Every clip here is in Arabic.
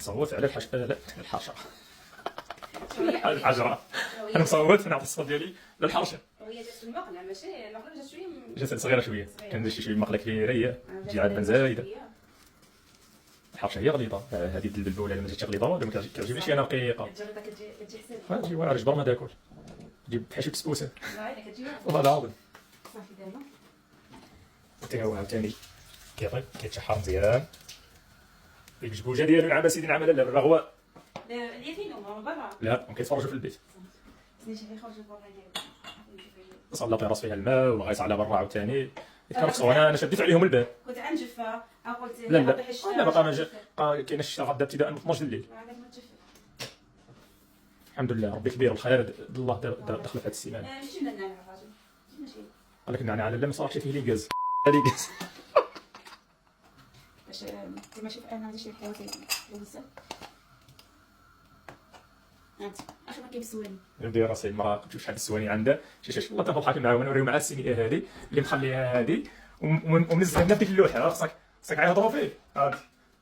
مصوت على لا الحرشه الحجره. انا مصوت نعطي الصوت ديالي للحرشه. وهي جات في المقله ماشي المقله جات شويه جات صغيره شويه، كندير شي مقله كبيره هي تجي عاد زايده. الحرشه هي غليظه، هذه البلبوله ما جاتش غليظه ما كتعجبنيش انا رقيقه. كتجي حسن. تجي واعره جبر ما تاكل، تجيب بحال شي بسبوسه. لا الا كتجي والله العظيم. صافي دابا حتى هو عاوتاني كيطيب كيتشحر مزيان. ديك الجبوجه ديالو العام سيدي نعمل لا بالرغوه. اليتين هما برا. لا كيتفرجوا في البيت. سني شي خرجوا برا ديالو. صلى طيراس فيها الماء وغيص على برا عاوتاني. كنقصوا انا شديت عليهم الباب. كنت عنجفه قلت لا باقا ما كاين الشتا غدا ابتداء من 12 الليل. الحمد لله ربي كبير الخير الله دخل في هذه السيمانه. ماشي من النعناع الراجل ماشي. قال لك النعناع لا ما صراحش فيه لي غاز. هذه غاز. باش كيما شوف انا هذا الشيء الحواتي بزاف. هانت اخي ما كيبسواني. ندير راسي المراه تشوف شحال السواني عندها شي والله تاخذ حاكم معاها ونوريو مع السينيه هذه اللي مخليها هذه ومنزلها لنا في ديك اللوحه خصك غيهضروا فيه. هادي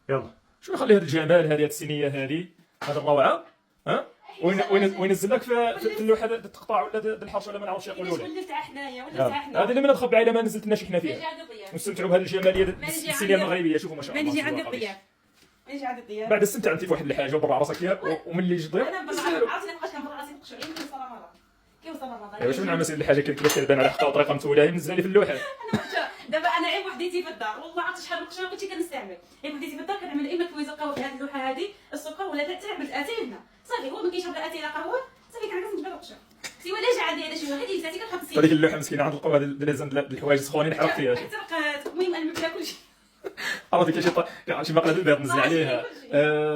يلا شو يخلي هذا الجمال هذه السينيه هذه هذا الروعه ها وينزل لك في اللوحه التقطاع ولا الحرشه ولا ما نعرفش يقولوا لك. ولفت حنايا ولفت حنايا. هذه اللي ما ندخل بعيده ما نزلت لناش حنا فيها. ونستمتعوا بهذه الجماليه السينيه المغربيه. شوفوا ما شاء الله. ما نجي عند الضياف ما نجي عند الضياف. بعد استمتع انت في واحد الحاجه وبرع راسك فيها وملي يجي الضيف. انا برا عرفتي نبقاش كنبرا راسي نقشع عيني كيوصل رمضان كيوصل رمضان. ايوا شنو نعمل سيدي الحاجه كيف كتبان على حقها وطريقه متولاها منزله لي في اللوحه. دابا انا عيب وحديتي في الدار والله عرفتي شحال القشره كنتي كنستعمل عيب وحديتي في الدار كنعمل اما كويزه قهوه في هذه اللوحه هذه السكر ولا حتى عملت اتاي هنا صافي هو ما كيشرب لا اتاي لا قهوه صافي كنعكس نجبد القشره سي ولا جا عندي هذا شي واحد يلزاتي كنحط السيد هذيك اللوحه مسكينه عند القوه لازم الحوايج سخونين حرق فيها. احترقت المهم انا نبدا كلشي. عرفتي كاين شي مقله البيض نزل عليها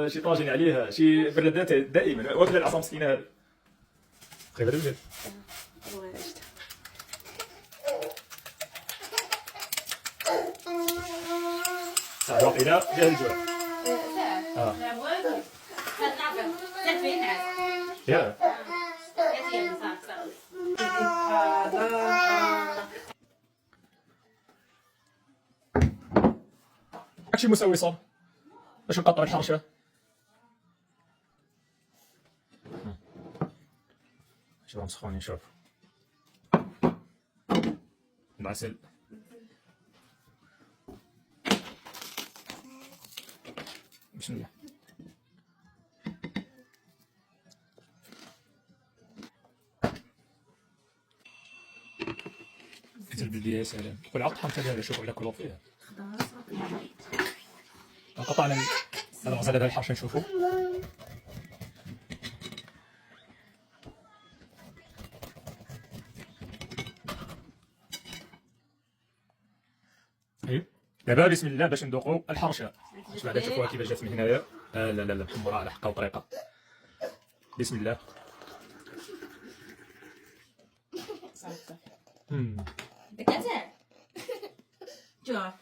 شي طاجين عليها شي بردات دائما واكله العصا مسكينه هذه. خير الولاد ساعة واقيلا فيها الجوع. يا هادشي مساوي صاب باش نقطعو الحرشه. شوف مسخونين شوف العسل. بسم الله. البلديه يا سلام. كل عاد طحنت هذا شوفوا على كل فيها. قطعنا هذا الغزال هذا الحرشه نشوفوا. دابا بسم الله باش ندوقوا الحرشه. بعدا تشوفوها كيفاش جات من هنايا. لا محمره على حقها وطريقه. بسم الله. صافي صافي. جوع